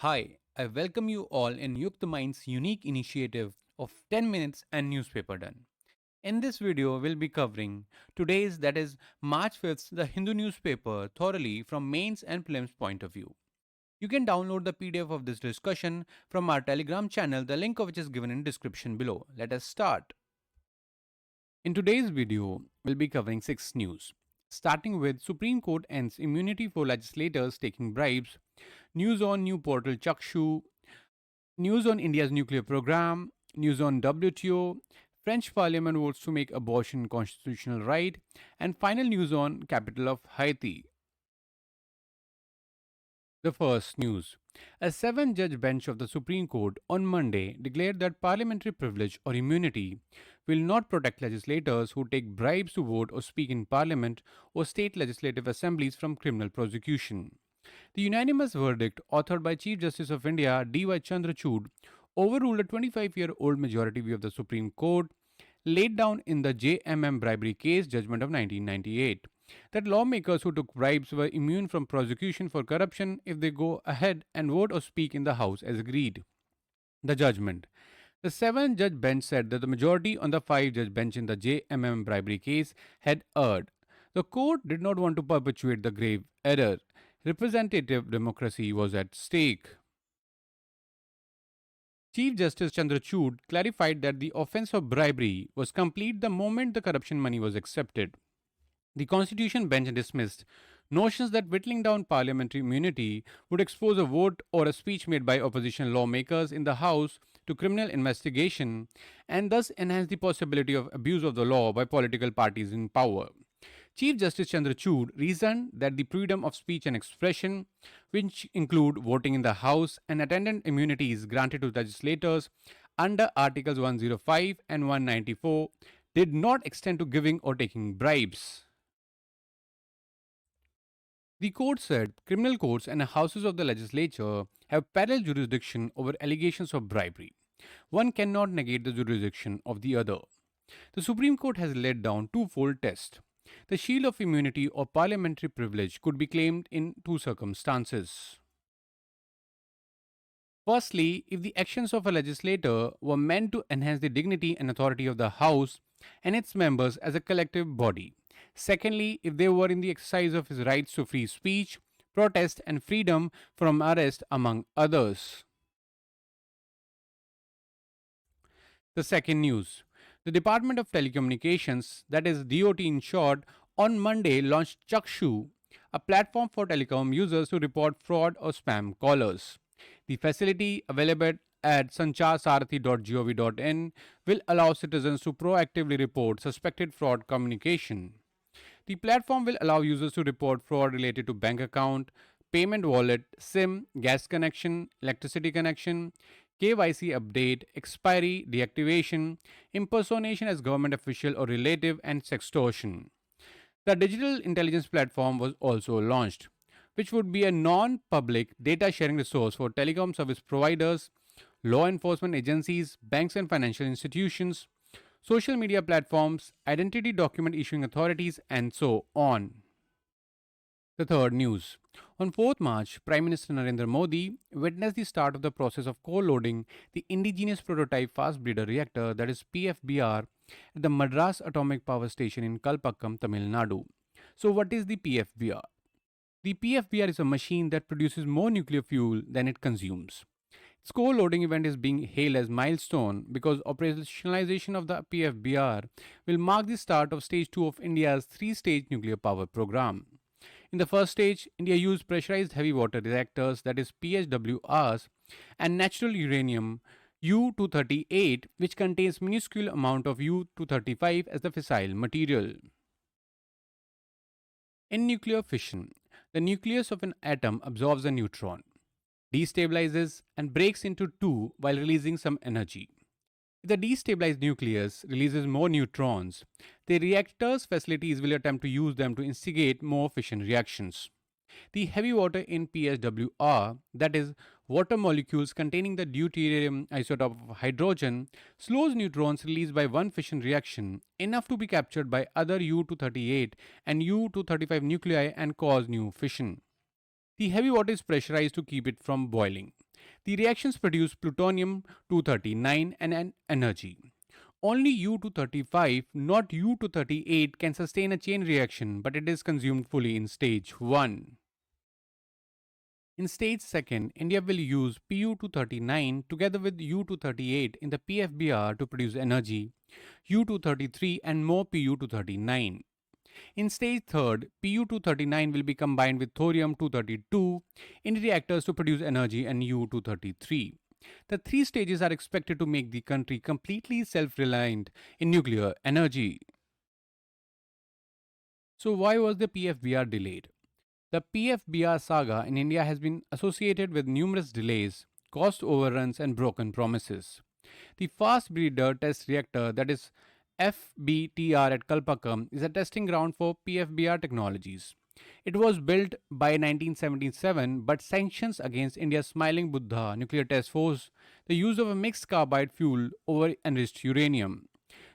Hi, I welcome you all in YuktMind's unique initiative of 10 minutes and newspaper done. In this video, we'll be covering today's, that is March 5th, the Hindu newspaper thoroughly from mains and prelims point of view. You can download the PDF of this discussion from our Telegram channel, the link of which is given in description below. Let us start. In today's video, we'll be covering 6 news. Starting with Supreme Court ends immunity for legislators taking bribes, news on new portal Chakshu, news on India's nuclear program, news on WTO, French parliament votes to make abortion constitutional right, and final news on capital of Haiti. The first news. A 7 judge bench of the Supreme Court on Monday declared that parliamentary privilege or immunity will not protect legislators who take bribes to vote or speak in parliament or state legislative assemblies from criminal prosecution. The unanimous verdict, authored by Chief Justice of India D.Y. Chandrachud, overruled a 25-year-old majority view of the Supreme Court laid down in the JMM bribery case judgment of 1998 that lawmakers who took bribes were immune from prosecution for corruption if they go ahead and vote or speak in the House as agreed. The judgment. The 7 judge bench said that the majority on the 5 judge bench in the JMM bribery case had erred. The court did not want to perpetuate the grave error. Representative democracy was at stake. Chief Justice Chandrachud clarified that the offense of bribery was complete the moment the corruption money was accepted. The Constitution bench dismissed notions that whittling down parliamentary immunity would expose a vote or a speech made by opposition lawmakers in the House to criminal investigation and thus enhance the possibility of abuse of the law by political parties in power. Chief Justice Chandrachud reasoned that the freedom of speech and expression, which include voting in the House and attendant immunities granted to legislators under Articles 105 and 194, did not extend to giving or taking bribes. The court said criminal courts and houses of the legislature have parallel jurisdiction over allegations of bribery. One cannot negate the jurisdiction of the other. The Supreme Court has laid down twofold test. The shield of immunity or parliamentary privilege could be claimed in two circumstances. Firstly, if the actions of a legislator were meant to enhance the dignity and authority of the House and its members as a collective body. Secondly, if they were in the exercise of his rights to free speech, protest, and freedom from arrest, among others. The second news. The Department of Telecommunications, that is DOT in short, on Monday launched Chakshu, a platform for telecom users to report fraud or spam callers. The facility, available at sancharsarathi.gov.in, will allow citizens to proactively report suspected fraud communication. The platform will allow users to report fraud related to bank account, payment wallet, SIM, gas connection, electricity connection, KYC update, expiry, deactivation, impersonation as government official or relative, and sextortion. The digital intelligence platform was also launched, which would be a non public data sharing resource for telecom service providers, law enforcement agencies, banks and financial institutions, social media platforms, identity document issuing authorities, and so on. The third news. On 4th March, Prime Minister Narendra Modi witnessed the start of the process of co-loading the indigenous prototype fast breeder reactor, that is PFBR, at the Madras Atomic Power Station in Kalpakkam, Tamil Nadu. So what is the PFBR? The PFBR is a machine that produces more nuclear fuel than it consumes. Its co-loading event is being hailed as milestone because operationalization of the PFBR will mark the start of stage 2 of India's three-stage nuclear power program. In the first stage, India used pressurized heavy water reactors, that is PHWRs, and natural uranium U-238, which contains minuscule amount of U-235 as the fissile material. In nuclear fission, the nucleus of an atom absorbs a neutron, destabilizes, and breaks into two while releasing some energy. If the destabilized nucleus releases more neutrons, the reactor's facilities will attempt to use them to instigate more fission reactions. The heavy water in PSWR, that is, water molecules containing the deuterium isotope of hydrogen, slows neutrons released by one fission reaction enough to be captured by other U-238 and U-235 nuclei and cause new fission. The heavy water is pressurized to keep it from boiling. The reactions produce plutonium 239 and an energy. Only U-235, not U-238, can sustain a chain reaction, but it is consumed fully in stage 1. In stage 2nd, India will use Pu-239 together with U-238 in the PFBR to produce energy, U-233 and more Pu-239. In stage 3rd, Pu-239 will be combined with thorium-232 in reactors to produce energy and U-233. The three stages are expected to make the country completely self-reliant in nuclear energy. So why was the PFBR delayed? The PFBR saga in India has been associated with numerous delays, cost overruns, and broken promises. The fast breeder test reactor, that is FBTR at Kalpakam, is a testing ground for PFBR technologies. It was built by 1977, but sanctions against India's Smiling Buddha nuclear test forced the use of a mixed carbide fuel over enriched uranium.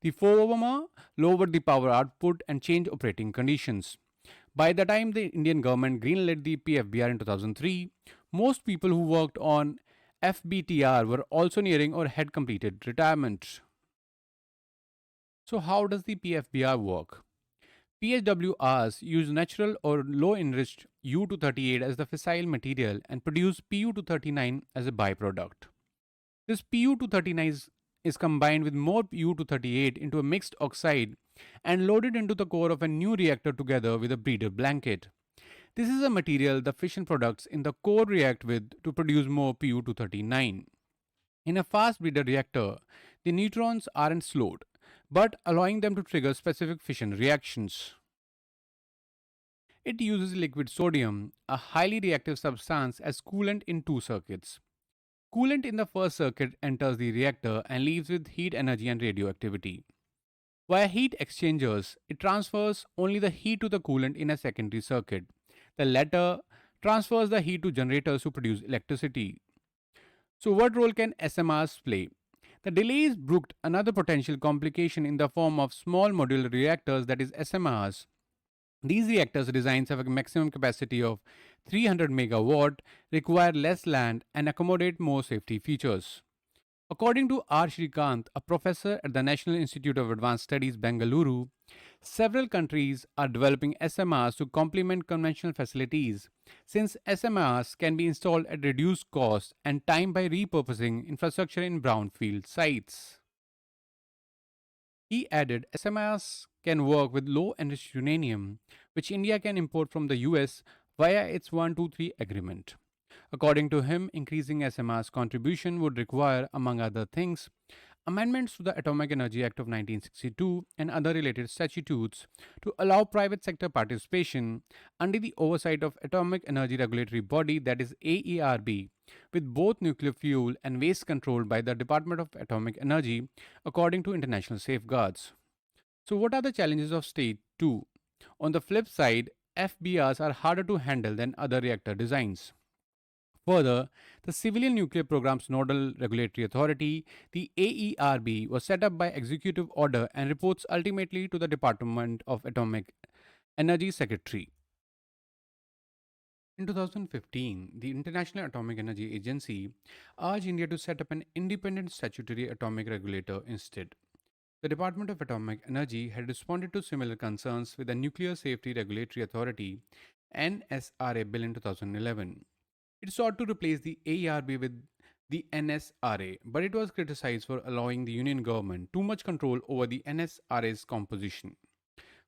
The former lowered the power output and changed operating conditions. By the time the Indian government greenlit the PFBR in 2003, most people who worked on FBTR were also nearing or had completed retirement. So, how does the PFBR work? PHWRs use natural or low enriched U-238 as the fissile material and produce Pu-239 as a byproduct. This Pu-239 is combined with more U-238 into a mixed oxide and loaded into the core of a new reactor together with a breeder blanket. This is a material the fission products in the core react with to produce more Pu-239. In a fast breeder reactor, the neutrons aren't slowed, but allowing them to trigger specific fission reactions. It uses liquid sodium, a highly reactive substance, as coolant in two circuits. Coolant in the first circuit enters the reactor and leaves with heat energy and radioactivity. Via heat exchangers, it transfers only the heat to the coolant in a secondary circuit. The latter transfers the heat to generators to produce electricity. So, what role can SMRs play? The delays brooked another potential complication in the form of small modular reactors, that is SMRs. These reactors designs have a maximum capacity of 300 megawatt, require less land, and accommodate more safety features. According to R. Shrikant, a professor at the National Institute of Advanced Studies, Bengaluru, several countries are developing SMRs to complement conventional facilities, since SMRs can be installed at reduced cost and time by repurposing infrastructure in brownfield sites. He added SMRs can work with low enriched uranium, which India can import from the US via its 123 agreement. According to him, increasing SMR's contribution would require, among other things, amendments to the Atomic Energy Act of 1962 and other related statutes to allow private sector participation under the oversight of Atomic Energy Regulatory Body, that is AERB, with both nuclear fuel and waste controlled by the Department of Atomic Energy according to international safeguards. So, what are the challenges of stage 2? On the flip side, FBRs are harder to handle than other reactor designs. Further, the Civilian Nuclear Program's Nodal Regulatory Authority, the AERB, was set up by executive order and reports ultimately to the Department of Atomic Energy Secretary. In 2015, the International Atomic Energy Agency urged India to set up an independent statutory atomic regulator instead. The Department of Atomic Energy had responded to similar concerns with the Nuclear Safety Regulatory Authority NSRA bill in 2011. It sought to replace the AERB with the NSRA, but it was criticized for allowing the Union government too much control over the NSRA's composition.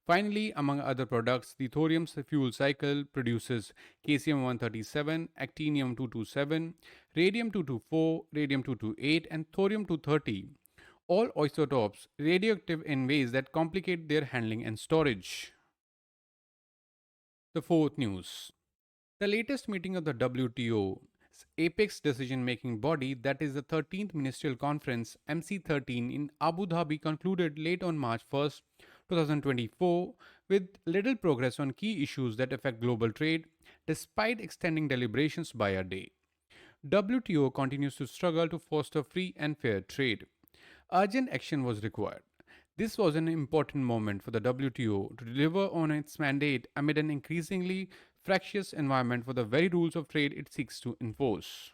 Finally, among other products, the thorium fuel cycle produces caesium 137, actinium 227, radium 224, radium 228, and thorium 230, all isotopes radioactive in ways that complicate their handling and storage. The fourth news. The latest meeting of the WTO's apex decision making body, that is the 13th Ministerial Conference MC13 in Abu Dhabi, concluded late on March 1st, 2024, with little progress on key issues that affect global trade, despite extending deliberations by a day. WTO continues to struggle to foster free and fair trade. Urgent action was required. This was an important moment for the WTO to deliver on its mandate amid an increasingly fractious environment for the very rules of trade it seeks to enforce.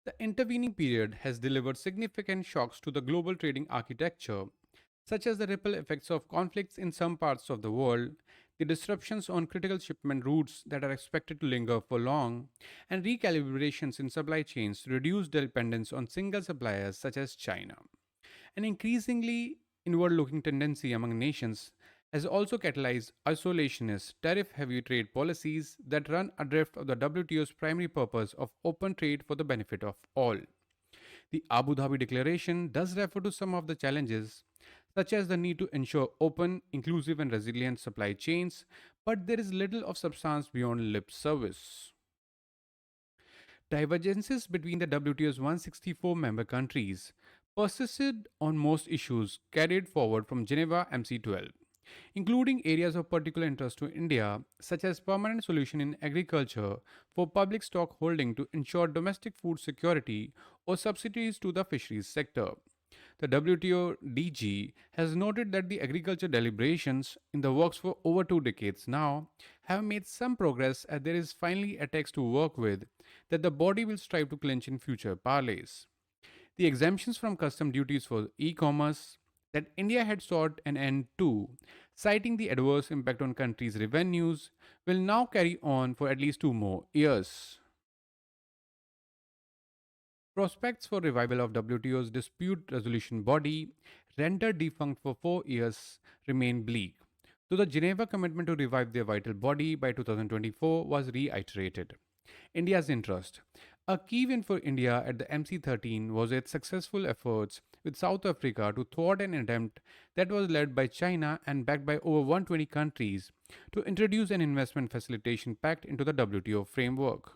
The intervening period has delivered significant shocks to the global trading architecture, such as the ripple effects of conflicts in some parts of the world, the disruptions on critical shipment routes that are expected to linger for long, and recalibrations in supply chains to reduce dependence on single suppliers such as China. An increasingly inward looking tendency among nations has also catalyzed isolationist, tariff heavy trade policies that run adrift of the WTO's primary purpose of open trade for the benefit of all. The Abu Dhabi Declaration does refer to some of the challenges, such as the need to ensure open, inclusive, and resilient supply chains, but there is little of substance beyond lip service. Divergences between the WTO's 164 member countries persisted on most issues carried forward from Geneva MC12, including areas of particular interest to India, such as permanent solution in agriculture for public stock holding to ensure domestic food security or subsidies to the fisheries sector. The WTO DG has noted that the agriculture deliberations in the works for over 2 decades now have made some progress as there is finally a text to work with that the body will strive to clinch in future parleys. The exemptions from custom duties for e commerce that India had sought an end to, citing the adverse impact on countries' revenues, will now carry on for at least 2 more years. Prospects for revival of WTO's dispute resolution body, rendered defunct for 4 years, remain bleak, though the Geneva commitment to revive their vital body by 2024 was reiterated. India's interest. A key win for India at the MC13 was its successful efforts with South Africa to thwart an attempt that was led by China and backed by over 120 countries to introduce an investment facilitation pact into the WTO framework.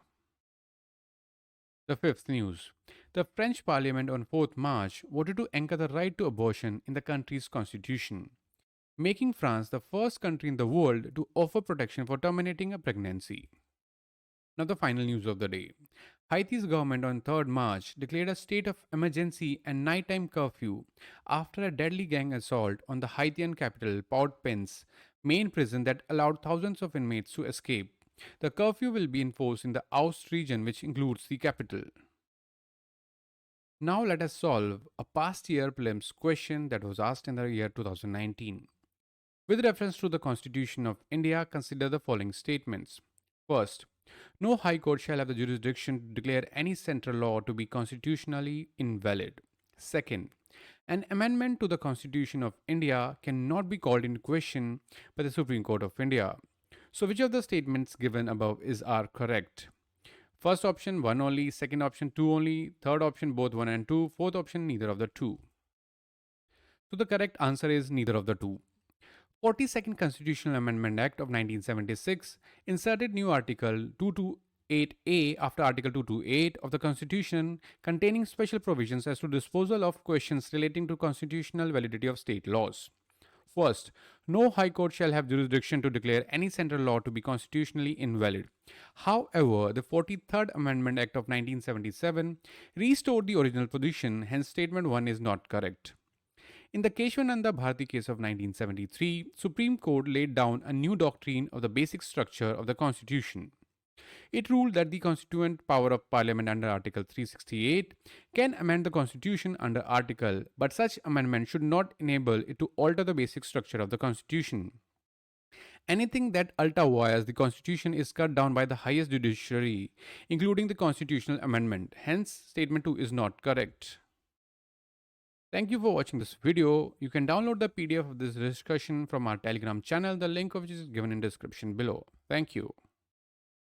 The fifth news. The French Parliament on 4th March voted to anchor the right to abortion in the country's constitution, making France the first country in the world to offer protection for terminating a pregnancy. Now, the final news of the day. Haiti's government on 3rd March declared a state of emergency and nighttime curfew after a deadly gang assault on the Haitian capital, Port-au-Prince, main prison that allowed thousands of inmates to escape. The curfew will be enforced in the Oust region, which includes the capital. Now let us solve a past year prelims question that was asked in the year 2019. With reference to the Constitution of India, consider the following statements. First, no High Court shall have the jurisdiction to declare any central law to be constitutionally invalid. Second, an amendment to the Constitution of India cannot be called into question by the Supreme Court of India. So, which of the statements given above are correct? First option 1 only, second option 2 only, third option both 1 and 2, fourth option neither of the two. So the correct answer is neither of the two. 42nd Constitutional Amendment Act of 1976 inserted new Article 228A after Article 228 of the Constitution containing special provisions as to disposal of questions relating to constitutional validity of state laws. First, no High Court shall have jurisdiction to declare any central law to be constitutionally invalid. However, the 43rd Amendment Act of 1977 restored the original position, hence statement 1 is not correct. In the Keshwananda Bharati case of 1973, Supreme Court laid down a new doctrine of the basic structure of the Constitution. It ruled that the constituent power of Parliament under Article 368 can amend the Constitution under Article, but such amendment should not enable it to alter the basic structure of the Constitution. Anything that ultra-wires the Constitution is cut down by the highest judiciary, including the constitutional amendment. Hence, statement 2 is not correct. Thank you for watching this video. You can download the PDF of this discussion from our Telegram channel, the link of which is given in description below. Thank you.